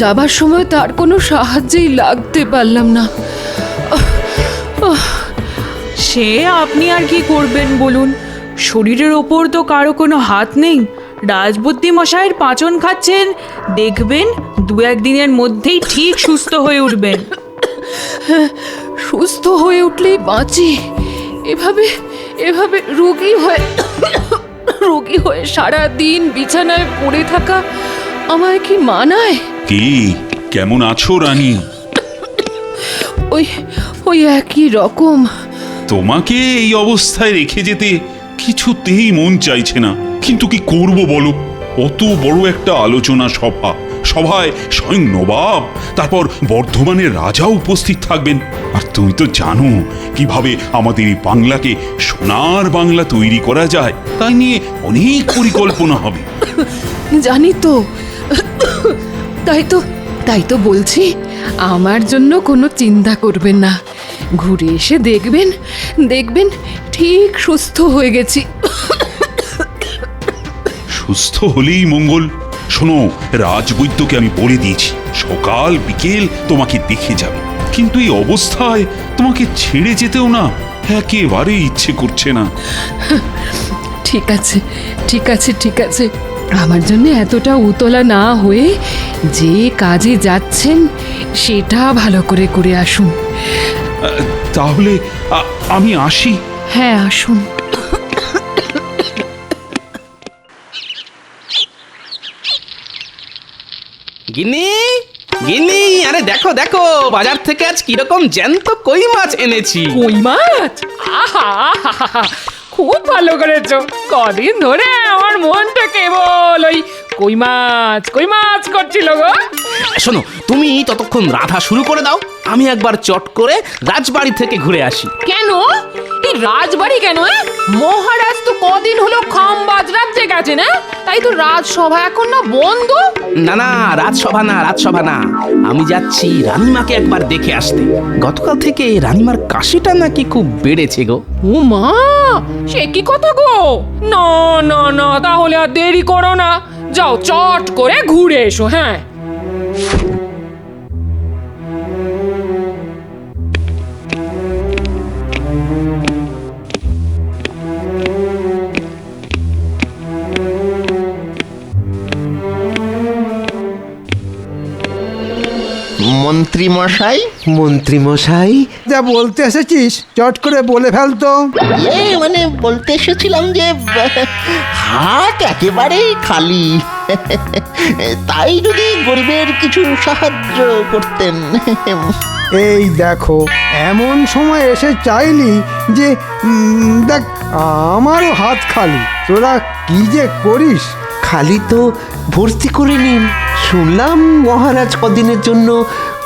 যাবার সময় তার কোনো সাহায্যেই লাগতে পারলাম না। সে আপনি আর কি করবেন বলুন, শরীরের ওপর তো কারো কোনো হাত নেই। রাজবুদ্ধি মশাইয়ের পাঁচন খাচ্ছেন, দেখবেন দু একদিনের মধ্যেই ঠিক সুস্থ হয়ে উঠবেন। সুস্থ হয়ে উঠলেই বাঁচি, এভাবে এভাবে রোগী হয়ে সারা দিন বিছানায় পড়ে থাকা আমায় কি মানায়? কি কেমন আছো রানী? ওই ওই একই রকম। তোমাকে এই অবস্থায় রেখে যেতে কিছুতেই মন চাইছে না, কিন্তু কি করব বলো? অত বড় একটা আলোচনা সভায় স্বয়ং নবাব, তারপর বর্ধমানের রাজা উপস্থিত থাকবেন। আর তুমি তো জানো কিভাবে আমাদের এই বাংলাকে সোনার বাংলা তৈরি করা যায়, তাই নিয়ে অনেক পরিকল্পনা হবে। জানি তো, তাই তো বলছি, আমার জন্য কোনো চিন্তা করবেন না। ঘুরে এসে দেখবেন ঠিক সুস্থ হয়ে গেছি। সুস্থ হলেই মঙ্গল। শোনো, রাজবৈদ্যকে আমি বলে দিয়েছি সকাল বিকেল তোমাকে দেখে যাবে, কিন্তু এই অবস্থায় তোমাকে ছেড়ে যেতেও না একেবারে ইচ্ছে করছে না। ঠিক আছে ঠিক আছে ঠিক আছে, আমার জন্য এতটা উতলা না হয়ে যে কাজে যাচ্ছেন সেটা ভালো করে করে আসুন। তাহলে আমি আসি। হ্যাঁ, আসুন। গিন্নি, গিন্নি, আরে দেখো দেখো, বাজার থেকে আজ কিরকম জ্যান্ত কই মাছ এনেছি। কই মাছ? আহা, খুব ভালো করেছো। কদিন ধরে আমার মনটা কেবল ওই কই মাছ করছিল গো। শোনো, তুমি ততক্ষণ রাধা শুরু করে দাও, আমি একবার চট করে রাজবাড়ি থেকে ঘুরে আসি। কেন? এই রাজবাড়ি কেন? মহারাজ তো কদিন হলো খামবাজ রাজ্যে গেছে না, তাই তো রাজসভা এখন না বন্ধ। না না, রাজসভা না, আমি যাচ্ছি রানীমাকে একবার দেখে আসতে। গতকাল থেকে রানীমার কাশিটা নাকি খুব বেড়েছে গো। ও মা, সে কি কথা গো? না না না, তাহলে আর দেরি করো না, যাও চট করে ঘুরে এসো। হ্যাঁ, মন্ত্রী মশাই, যা বলতে এসেছিস চট করে বলে ফেলতো। মানে বলতে এসেছিলাম যে হাট একেবারেই খালি, তাই যদি গরিবের কিছু সাহায্য করতেন। এই দেখো, এমন সময় এসে চাইলি যে দেখ আমারও হাত খালি, তোরা কি যে করিস। খালি তো ভর্তি করে নিন। শুনলাম মহারাজ কদিনের জন্য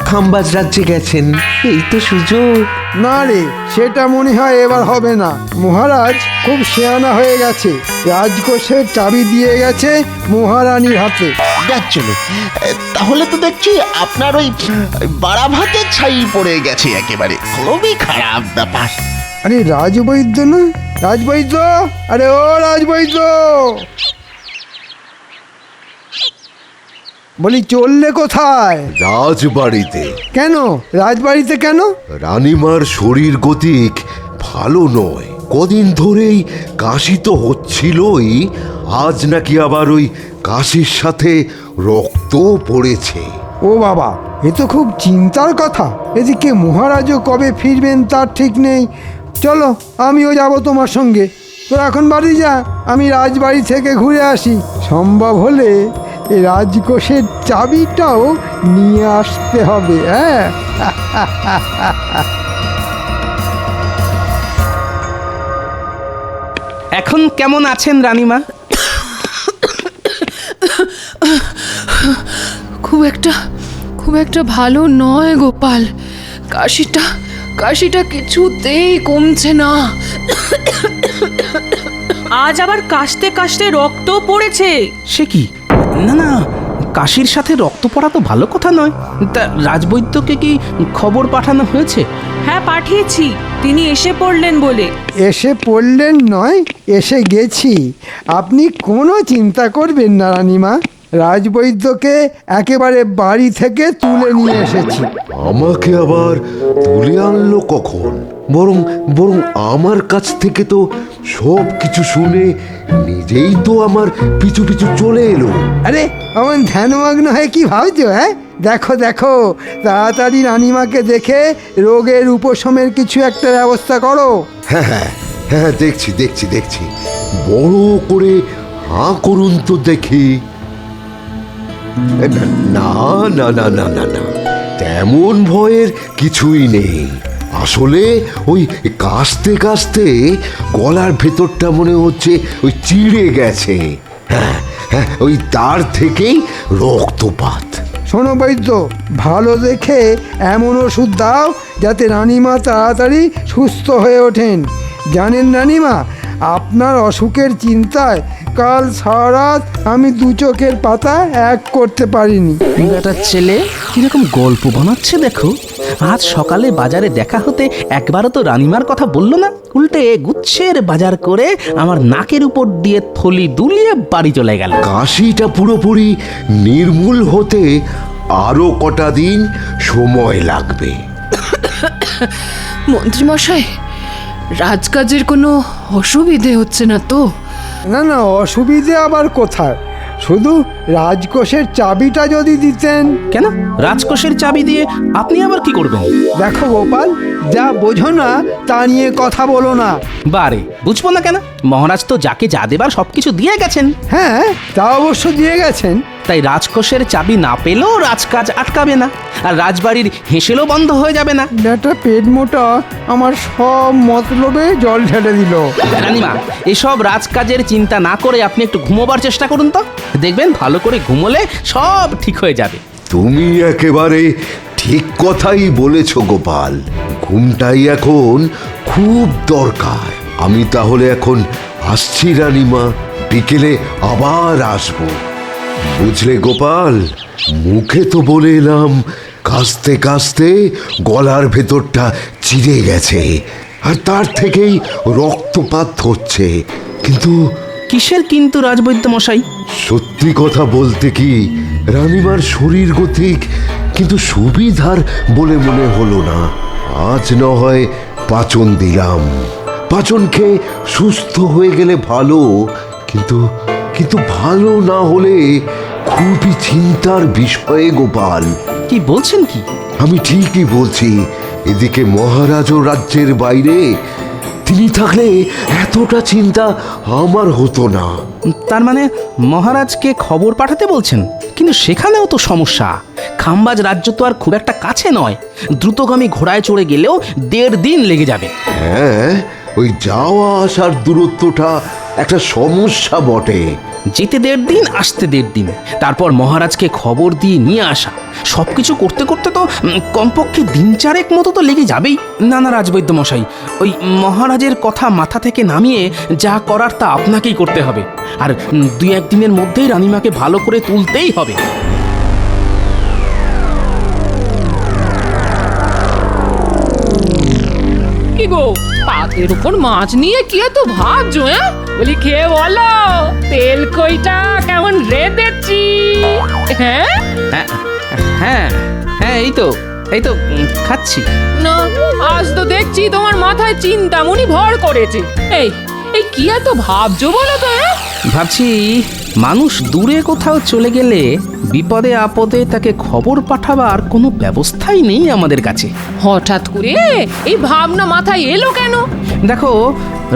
খামবাজ রাজ্যে গেছেন, এই তো সুযোগ। না রে, সেটা মনে হয় এবার হবে না। মহারাজ খুব শেয়ানা হয়ে গেছে, রাজকোষের চাবি দিয়ে গেছে মহারানীর হাতে। চলে তাহলে তো দেখছি আপনার ওই বাড়া ভাতের ছাই পড়ে গেছে, একেবারে খুবই খারাপ ব্যাপার। আরে রাজবৈদ্য না, রাজবৈদ্য, আরে ও রাজবৈদ্য, বলি চললে কোথায়? রাজবাড়িতে। কেন রাজবাড়িতে কেন? রানীমার শরীর গতিক ভালো নয়, কদিন ধরেই কাশি তো হচ্ছিলই, আজ নাকি আবার ওই কাশির সাথে রক্ত পড়েছে। ও বাবা, এ তো খুব চিন্তার কথা। এদিকে মহারাজও কবে ফিরবেন তার ঠিক নেই। চলো, আমিও যাব তোমার সঙ্গে। তোরা এখন বাড়ি যা, আমি রাজবাড়ি থেকে ঘুরে আসি। সম্ভব হলে এই রাজকোষের চাবিটাও নিয়ে আসতে হবে। হ্যাঁ, এখন কেমন আছেন রানীমা? খুব একটা ভালো নয় গোপাল। কাশিটা কিছুতেই কমছে না। আজ আবার কাশতে কাশতে রক্ত পড়েছে। সে কি? না না, কাশির সাথে রক্ত পড়া তো ভালো কথা নয়। তা রাজবৈদ্যকে কি খবর পাঠানো হয়েছে? হ্যাঁ পাঠিয়েছি, তিনি এসে পড়লেন বলে। এসে পড়লেন নয়, এসে গেছি। আপনি কোনো চিন্তা করবেন না রানীমা, রাজবৈদ্যকে একেবারে বাড়ি থেকে তুলে নিয়ে এসেছি। আমাকে আবার তুলে আনলো কখন? বরং বরং আমার কাছ থেকে তো সব কিছু শুনে নিজেই তো আমার পিছু পিছু চলে এলো। আরে এমন ধ্যানমগ্ন হয়ে কি ভাবছো? হ্যাঁ, দেখো দেখো, তাড়াতাড়ি রানীমাকে দেখে রোগের উপশমের কিছু একটা ব্যবস্থা করো। হ্যাঁ হ্যাঁ হ্যাঁ, দেখছি দেখছি দেখছি, বড় করে হাঁ করুন তো দেখি। না না না না না না, তেমন ভয়ের কিছুই নেই। আসলে ওই কাশতে কাশতে গলার ভেতরটা মনে হচ্ছে ওই চিড়ে গেছে। হ্যাঁ হ্যাঁ, ওই তার থেকেই রক্তপাত। শোনো বৈদ্য, ভালো দেখে এমন ওষুধ দাও যাতে রানীমা তাড়াতাড়ি সুস্থ হয়ে ওঠেন। জানেন রানীমা, আপনার অসুখের চিন্তায় কাল সারা রাত আমি দু চোখের পাতা এক করতে পারিনি। বেটার ছেলে কিরকম গল্প বানাচ্ছে দেখো। আজ সকালে বাজারে দেখা হতে একবারও তো রানীমার কথা বললো না, উল্টে গুচ্ছের বাজার করে আমার নাকের উপর দিয়ে থলি দুলিয়ে বাড়ি চলে গেল। কাশিটা পুরোপুরি নির্মূল হতে আরো কটা দিন সময় লাগবে। মন্ত্রীমশাই, রাজকাজের কোনো অসুবিধে হচ্ছে না তো? না না, অসুবিধে আবার কোথায়, শুধু রাজকোষের চাবিটা যদি দিতেন। কেন রাজকোষের চাবি দিয়ে আপনি আবার কি করবেন? দেখো গোপাল, যা বোঝো না তা নিয়ে কথা বলো না। বারে বুঝবো না কেন? মহারাজ তো যাকে যা দেবার সবকিছু দিয়ে গেছেন। হ্যাঁ, তা অবশ্য দিয়ে গেছেন। তাই রাজকোষের চাবি না পেলেও রাজকাজ আটকাবে না, আর রাজবাড়ির হেসেলও বন্ধ হয়ে যাবে না। একটা পেট মোটা আমার সব মতলবে জল ঢেলে দিল। রানীমা, এসব রাজকাজের চিন্তা না করে আপনি একটু ঘুমোবার চেষ্টা করুন তো, দেখবেন ভালো করে ঘুমোলে সব ঠিক হয়ে যাবে। তুমি একেবারে ঠিক কথাই বলেছ গোপাল, ঘুমটাই এখন খুব দরকার। আমি তাহলে এখন আসছি রানীমা, বিকেলে আবার আসবো। বুঝলে গোপাল, মুখে তো বলে এলাম কাশতে কাশতে গলার ভেতরটা চিড়ে গেছে আর তার থেকেই রক্তপাত হচ্ছে, কিন্তু কিসের কিন্তু রাজবৈদ্য মশাই? সত্যি কথা বলতে কি, রানীমার শরীর গতিক কিন্তু সুবিধার বলে মনে হলো না। আজ না হয় পাচন দিলাম, পাচন খেয়ে সুস্থ হয়ে গেলে ভালো, কিন্তু কিন্তু ভালো না হলে খুবই চিন্তার বিষয়ে গোপাল। কি বলছেন কি? আমি ঠিকই বলছি। এদিকে মহারাজও রাজ্যের বাইরে, তিনি থাকলে এতটা চিন্তা আমার হতো না। তার মানে মহারাজকে খবর পাঠাতে বলছেন? কিন্তু সেখানেও তো সমস্যা। খাম্বাজ রাজ্য তো আর খুব একটা কাছে নয়, দ্রুতগামী ঘোড়ায় চড়ে গেলেও 1.5 দিন লেগে যাবে। হ্যাঁ, ওই যাওয়া আসার দূরত্বটা একটা সমস্যা বটে। যেতে 1.5 দিন, আসতে 1.5 দিন, তারপর মহারাজকে খবর দিয়ে নিয়ে আসা, সবকিছু করতে করতে তো কমপক্ষে 3-4 মতো তো লেগে যাবেই। না না রাজবৈদ্য মশাই, ওই মহারাজের কথা মাথা থেকে নামিয়ে যা করার তা আপনাকেই করতে হবে, আর 2-1 দিনের মধ্যেই রানীমাকে ভালো করে তুলতেই হবে। কি গো, পাতের উপর মাছ নিয়ে কি এত ভাবছো? বলি খেয়ে বলো, তেল কইটা কেমন রেঁধেছি? হ্যাঁ হ্যাঁ হ্যাঁ হ্যাঁ, এই তো খাচ্ছি। না, আজ তো দেখছি তোমার মাথায় চিন্তামণি ভর করেছে। এই এই কি এত ভাবছো বলো তো? ভাবছি মানুষ দূরে কোথাও চলে গেলে বিপদে আপদে তাকে খবর পাঠাবার কোনো ব্যবস্থাই নেই আমাদের কাছে। হঠাৎ করে এই ভাবনা মাথায় এলো কেন? দেখো,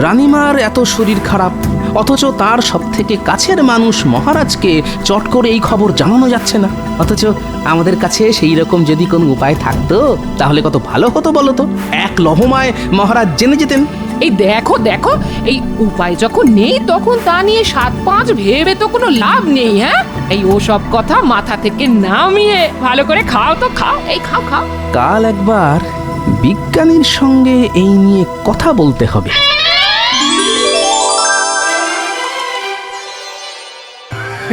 রানীমার এত শরীর খারাপ, অথচ তার সব থেকে কাছের মানুষ মহারাজকে চট করে এই খবর জানানো যাচ্ছে না। অথচ আমাদের কাছে সেই রকম যদি কোনো উপায় থাকতো তাহলে কত ভালো হতো বলো তো। এক লহমায় মহারাজ জেনে যেতেন। এই দেখো দেখো, এই উপায় যখন নেই তখন তা নিয়ে 7-5 ভেবে তো কোনো লাভ নেই। হ্যাঁ, এই ওসব কথা মাথা থেকে নামিয়ে ভালো করে খাও তো খাও, এই খাও খাও। কাল একবার বিজ্ঞানীর সঙ্গে এই নিয়ে কথা বলতে হবে।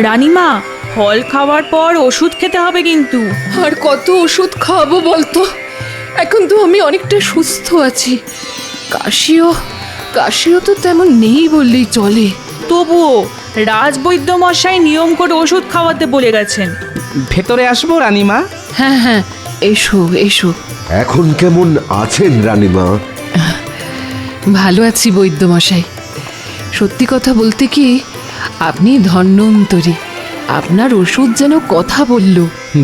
রানীমা, ফল খাওয়ার পর ওষুধ খেতে হবে কিন্তু। আর কত ওষুধ খাবো বলতো? এখন তো আমি অনেকটা সুস্থ আছি। কাশিও তো তেমন নেই বললেই চলে। তবুও রাজবৈদ্য মশাই নিয়ম করে ওষুধ খাওয়াতে বলে গেছেন। ভেতরে আসবো রানীমা? হ্যাঁ হ্যাঁ, এসো এসো। এখন কেমন আছেন রানীমা? ভালো আছি বৈদ্যমশাই। সত্যি কথা বলতে কি, আপনি ধন্যন্তরী। আপনার ওষুধ যেন কথা বলল।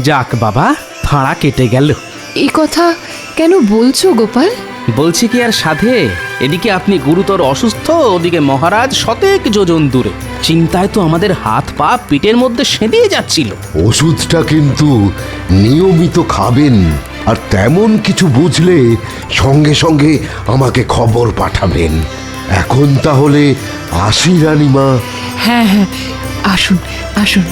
যাক বাবা, ফাঁড়া কেটে গেল। এই কথা কেন বলছো গোপাল? বলছি কি আর সাধে, এদিকে আপনি গুরুতর অসুস্থ, ওদিকে মহারাজ শতেক যোজন দূরে। চিন্তায় তো আমাদের হাত পা পিঠের মধ্যে সেঁধিয়ে যাচ্ছিল। ওষুধটা কিন্তু নিয়মিত খাবেন, আর তেমন কিছু বুঝলে সঙ্গে সঙ্গে আমাকে খবর পাঠাবেন। এখন তাহলে আসি রানীমা। হ্যাঁ হ্যাঁ, আসুন আসুন।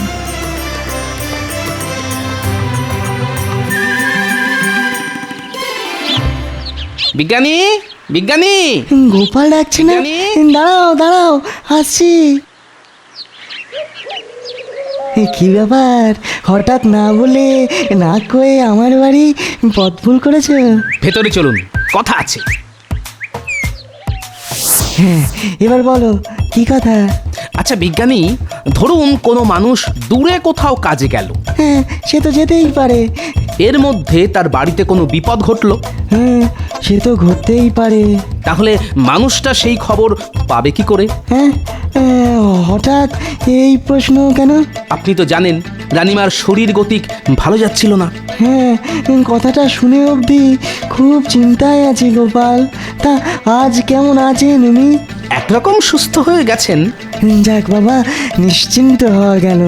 বিজ্ঞানী, বিজ্ঞানী! গোপাল ডাকছে না? বিজ্ঞানী! দাঁড়াও দাঁড়াও, আসছি। কি ব্যাপার, হঠাৎ না বলে না কয়ে আমার বাড়ি পথ ভুল করেছো? ভেতরে চলুন, কথা আছে। হ্যাঁ, এবার বলো কি কথা? আচ্ছা বিজ্ঞানী, ধরুন কোনো মানুষ দূরে কোথাও কাজে গেল, হ্যাঁ, সে তো যেতেই পারে। এর মধ্যে তার বাড়িতে কোনো বিপদ ঘটলো, হ্যাঁ, সে তো ঘটতেই পারে। তাহলে মানুষটা সেই খবর পাবে কি করে? হ্যাঁ, হঠাৎ এই প্রশ্ন কেন? আপনি তো জানেন রানীমার শরীর গতিক ভালো যাচ্ছিল না। হ্যাঁ, কথাটা শুনে অবধি খুব চিন্তায় আছি গোপাল। তা আজ কেমন আছেন উনি? একরকম সুস্থ হয়ে গেছেন, যাক বাবা, নিশ্চিন্ত হওয়া গেল।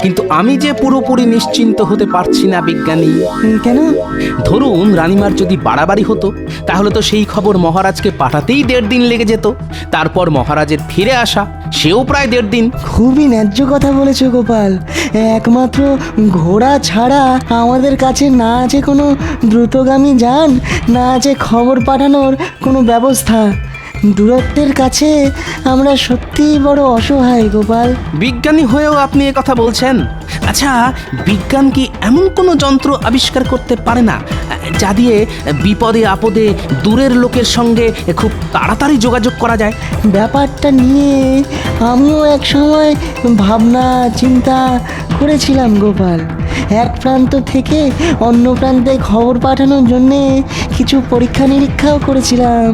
কিন্তু আমি যে পুরোপুরি নিশ্চিন্ত হতে পারছি না বিজ্ঞানী। কেন? ধরুন রানীমার যদি বাড়াবাড়ি হতো, তাহলে তো সেই খবর মহারাজকে পাঠাতেই 1.5 দিন লেগে যেত। তারপর মহারাজের ফিরে আসা, সেও প্রায় 1.5 দিন। খুবই ন্যায্য কথা বলেছো গোপাল। একমাত্র ঘোড়া ছাড়া আমাদের কাছে না আছে কোনো দ্রুতগামী যান, না আছে খবর পাঠানোর কোনো ব্যবস্থা। দূরত্বের কাছে আমরা সত্যিই বড় অসহায় গোপাল। বিজ্ঞানী হয়েও আপনি এ কথা বলছেন? আচ্ছা, বিজ্ঞান কি এমন কোনো যন্ত্র আবিষ্কার করতে পারে না যা দিয়ে বিপদে আপদে দূরের লোকের সঙ্গে খুব তাড়াতাড়ি যোগাযোগ করা যায়? ব্যাপারটা নিয়ে আমিও এক সময় ভাবনা চিন্তা করেছিলাম গোপাল। এক প্রান্ত থেকে অন্য প্রান্তে খবর পাঠানোর জন্যে কিছু পরীক্ষা নিরীক্ষাও করেছিলাম,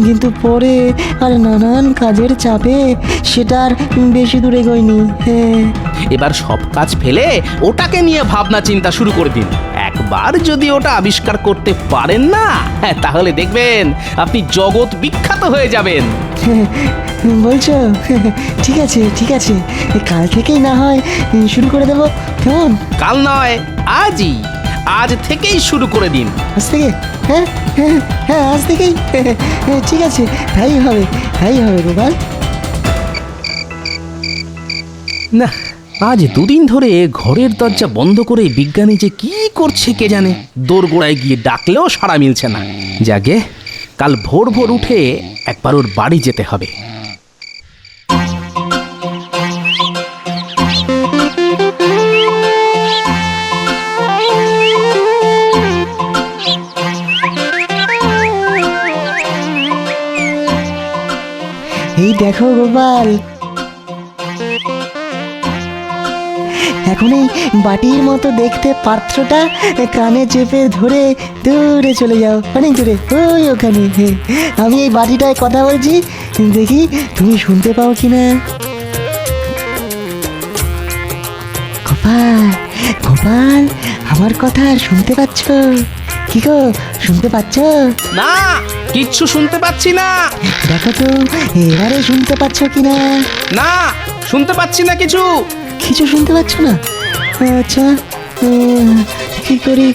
কিন্তু পরে আর নানান কাজের চাপে সেটা আর বেশি দূরে গইনি। হ্যাঁ, এবার সব কাজ ফেলে ওটাকে নিয়ে ভাবনা চিন্তা শুরু করে দিন। একবার যদি ওটা আবিষ্কার করতে পারেন না, তাহলে দেখবেন আপনি জগৎ বিখ্যাত হয়ে যাবেন। বলছো? ঠিক আছে ঠিক আছে, কাল থেকেই না হয় শুরু করে দেবো, কেমন? কাল নয়, আজই, আজ থেকেই শুরু করে দিন। আজ থেকে? হ্যাঁ হ্যাঁ হ্যাঁ, আজ থেকেই। ঠিক আছে, তাই হবে গোপাল। না, আজ 2 দিন ধরে ঘরের দরজা বন্ধ করে বিজ্ঞানী যে কি করছে কে জানে। দোরগোড়ায় গিয়ে ডাকলেও সাড়া মিলছে না। যাকে কাল ভোর ভোর উঠে একবার ওর বাড়ি যেতে হবে। এই দেখো গোপাল, এখন এই বাটির মতো দেখতে পাত্রটা কানে চেপে ধরে দূরে চলে যাও, অনেক দূরে, ওই ওখানে। আমি এই বাটিটায় কথা বলছি, দেখি তুমি শুনতে পাও কিনা। গোপাল গোপাল, আমার কথা শুনতে পাচ্ছ? কি গো, শুনতে পাচ্ছ? না, কিচ্ছু শুনতে পাচ্ছি না। দেখো তো এবারে শুনতে পাচ্ছ কিনা। না, শুনতে পাচ্ছি না কিছু। কিছু শুনতে পাচ্ছ না? আচ্ছা, কি করি?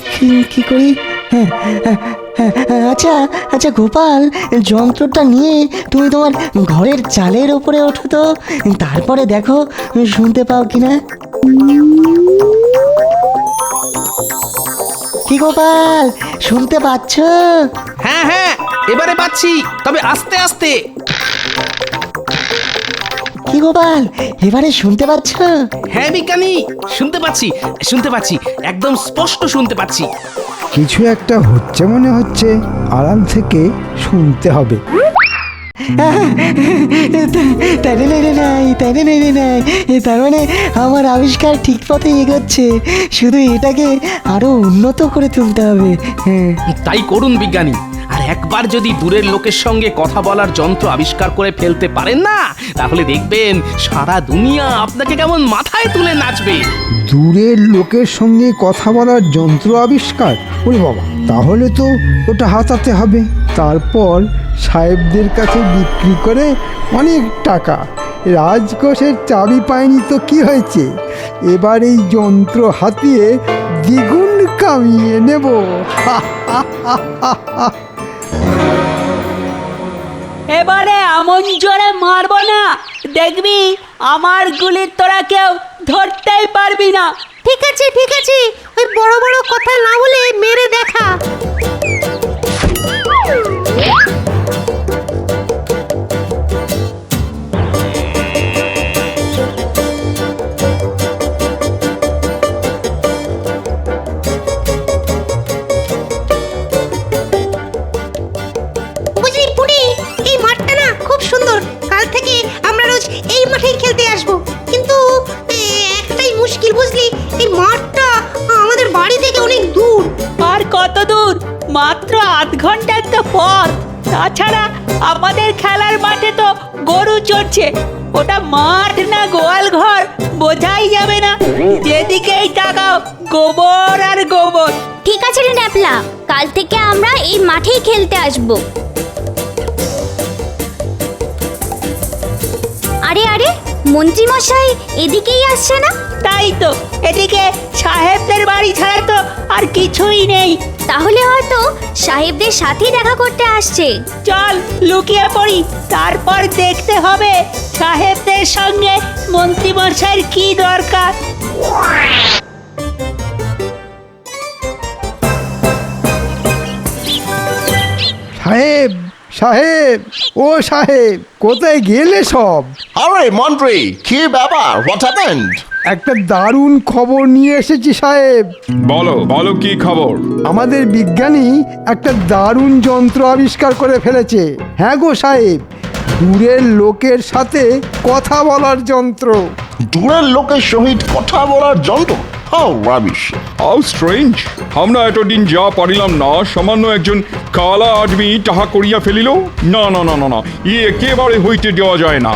আচ্ছা আচ্ছা গোপাল, যন্ত্রটা নিয়ে তুমি তোমার ঘরের চালের ওপরে ওঠো তো, তারপরে দেখো শুনতে পাও কিনা। কি গোপাল, শুনতে পাচ্ছ? হ্যাঁ হ্যাঁ, এবারে পাচ্ছি, তবে আস্তে আস্তে। কি গোপাল, এবারে শুনতে পাচ্ছ? হ্যাঁ বিজ্ঞানী, শুনতে পাচ্ছি, একদম স্পষ্ট শুনতে পাচ্ছি। কিছু একটা হচ্ছে মনে হচ্ছে, আড়াল থেকে শুনতে হবে। তার মানে আমার আবিষ্কার ঠিক পথে এগোচ্ছে, শুধু এটাকে আরো উন্নত করে তুলতে হবে। হ্যাঁ, তাই করুন বিজ্ঞানী। আর একবার যদি দূরের লোকের সঙ্গে কথা বলার যন্ত্র আবিষ্কার করে ফেলতে পারেন না, তাহলে দেখবেন সারা দুনিয়া আপনাকে কেমন মাথায় তুলে নাচবে। দূরের লোকের সঙ্গে কথা বলার যন্ত্র আবিষ্কার? ওরে বাবা, তাহলে তো ওটা হাতাতে হবে, তারপর সাহেবদের কাছে বিক্রি করে অনেক টাকা। রাজকোষের চাবি পায়নি তো কি হয়েছে, এবার এই যন্ত্র হাতিয়ে দ্বিগুণ কামিয়ে নেব। এবারে এমন জোরে মারবো না, দেখবি আমার গুলি তোরা কেউ ধরতেই পারবি না। ঠিক আছে ঠিক আছে, ওই বড় বড় কথা না বলে মেরে দেখা। বুঝলি পুরি, এই মাঠটা না খুব সুন্দর, কাল থেকে আমরা রোজ এই মাঠেই খেলতে আসবো। কিন্তু একটাই মুশকিল বুঝলি, এই মাঠটা আমাদের বাড়ি থেকে অনেক দূর। আর কত দূর? মাত্র আধ ঘন্টার তো পথ। তাছাড়া আমাদের খেলার মাঠে তো গরু চড়ছে, ওটা মাঠ না গোয়াল ঘর বোঝাই যাবে না। যেদিকেই তাকাও গোবর আর গোবর। ঠিক আছে রে ন্যাপলা, কাল থেকে আমরা এই মাঠেই খেলতে আসবো। আরে আরে, মন্ত্রী মশাই এদিকেই আসছে না? তাই তো, এদিকে সাহেবদের বাড়ি ছাড়া তো আর কিছুই নেই। তাহলে হয়তো সাহেবদের সাথে দেখা করতে আসছে। চল লুকিয়ে পড়ি, তারপর দেখতে হবে সাহেবদের সঙ্গে মন্ত্রী মশাইয়ের কি দরকার। সাহেব সাহেব, ও সাহেব, কোথায় গেলে সব? আরে মন্ত্রী, কি ব্যাপার? What happened? একটা দারুণ খবর নিয়ে এসেছি সাহেব। বলো বলো, কি খবর? আমাদের বিজ্ঞানী একটা দারুণ যন্ত্র আবিষ্কার করে ফেলেছে। হ্যাঁ গো সাহেব, দূরের লোকের সাথে কথা বলার যন্ত্র। দূরের লোকের সহিত কথা বলার যন্ত্র? How rubbish! How strange! আমরা এতদিন যা পারিলাম না, সামান্য একজন কালা আদমি তাহা করিয়া ফেলিল। না না না না না, একেবারে হইতে দেওয়া যায় না।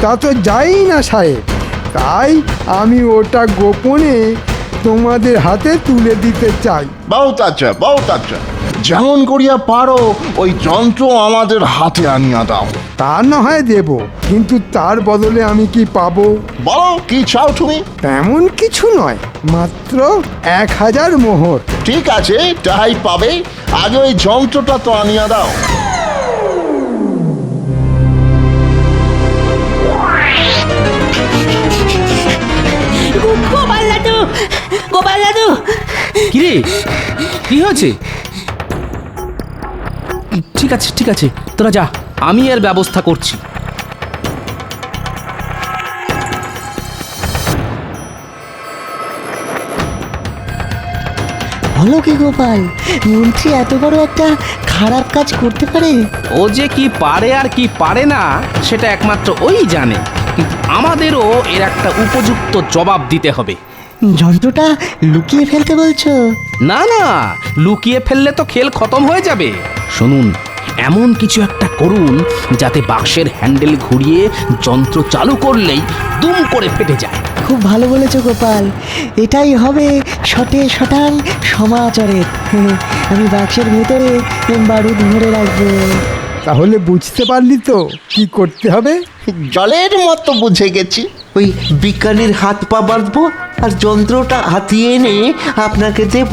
তা তো যাই না সাহেব, তাই আমি ওটা গোপনে তোমাদের হাতে তুলে দিতে চাই। বহুত আচ্ছা, বহুত আচ্ছা। যেমন করিয়া পারো ওই যন্ত্র আমাদের হাতে আনিয়া দাও। তা না হয় দেব, কিন্তু তার বদলে আমি কি পাবো? বলো, কি চাও তুমি? তেমন কিছু নয়, মাত্র 1000 মোহর। ঠিক আছে, তাই পাবে। আগে ওই যন্ত্রটা তো আনিয়া দাও। গোপাল দাদু, গোপাল দাদু! কিরে, কি হয়েছে? ঠিক আছে ঠিক আছে, তোরা যা, আমি এর ব্যবস্থা করছি। বলো কি গোপাল, মন্ত্রী এত বড় একটা খারাপ কাজ করতে পারে? ও যে কি পারে আর কি পারে না সেটা একমাত্র ওই জানে, কিন্তু আমাদেরও এর একটা উপযুক্ত জবাব দিতে হবে। যন্ত্রটা লুকিয়ে ফেলতে বলছো? না না, লুকিয়ে ফেললে তো খেল খতম হয়ে যাবে। শুনুন, এমন কিছু একটা করুন যাতে বাক্সের হ্যান্ডেল ঘুরিয়ে যন্ত্র চালু করলেই দুম করে ফেটে যায়। খুব ভালো বলেছো গোপাল, এটাই হবে শটে শটাং সমাচারের। আমি বাক্সের ভেতরে বারুদ ভরে রাখবো। তাহলে বুঝতে পারলি তো কি করতে হবে? জলের মতো বুঝে গেছি। ওই বিজ্ঞানীর হাত পা বাঁধবো আর যন্ত্রটা হাতিয়ে এনে আপনাকে দেব।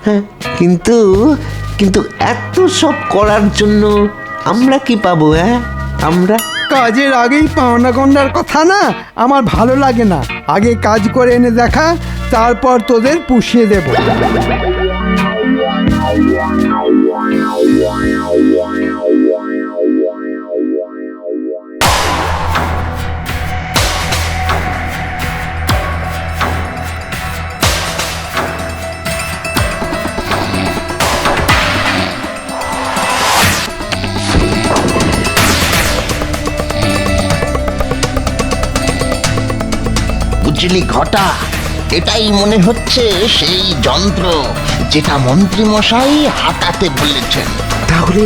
হ্যাঁ, কিন্তু কিন্তু এত সব করার জন্য আমরা কি পাবো? হ্যাঁ, আমরা কাজের আগেই পাওনা গন্ডার কথা না আমার ভালো লাগে না। আগে কাজ করে এনে দেখা, তারপর তোদের পুষিয়ে দেব। বুঝলি ঘটা, এটাই মনে হচ্ছে সেই যন্ত্র যেটা মন্ত্রী মশাই হাতাতে বলেছেন। তাহলে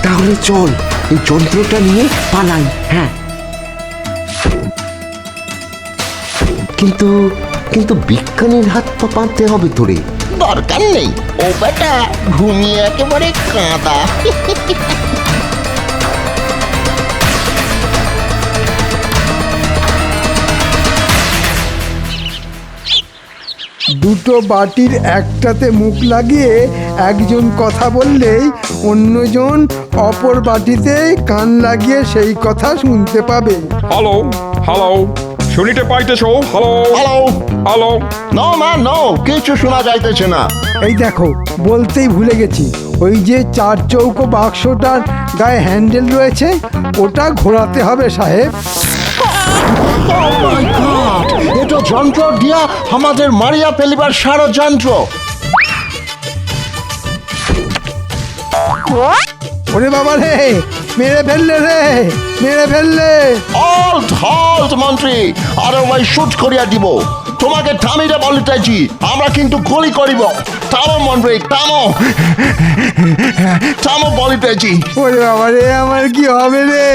তাহলে চল এই যন্ত্রটা নিয়ে পালাই। হ্যাঁ, কিন্তু কিন্তু বিজ্ঞানীর হাত পা বাঁধতে হবে তোরে। দরকার নেই, ও বেটা ঘুমিয়ে একেবারে কাঁদা। দুটো বাটির একটাতে মুখ লাগিয়ে একজন কথা বললেই অন্যজন অপর বাটিতে কান লাগিয়ে সেই কথা শুনতে পাবে। হ্যালো হ্যালো, শুনিতে পাইতেছো? Hello hello hello. No man no, কিছু শোনা যাইতেছে না। এই দেখো, বলতেই ভুলে গেছি, ওই যে 4 চৌকো বাক্সটার গায়ে হ্যান্ডেল রয়েছে ওটা ঘোরাতে হবে সাহেব। এটা যন্ত্র দিয়া আমাদের মারিয়া ফেলিবার ষড়যন্ত্র। ওরে বাবা রে, মেরে ফেললে রে, মেরে ফেললে। হল্ট হল্ট মন্ত্রী, আরে ভাই শুট করিয়া দিব। তোমাকে থামিতে বলিতেছি, আমরা কিন্তু গুলি করিব। থামো মন্ত্রী, থামো থামো বলিতেছি। ওরে বাবা রে, আমার কি হবে রে?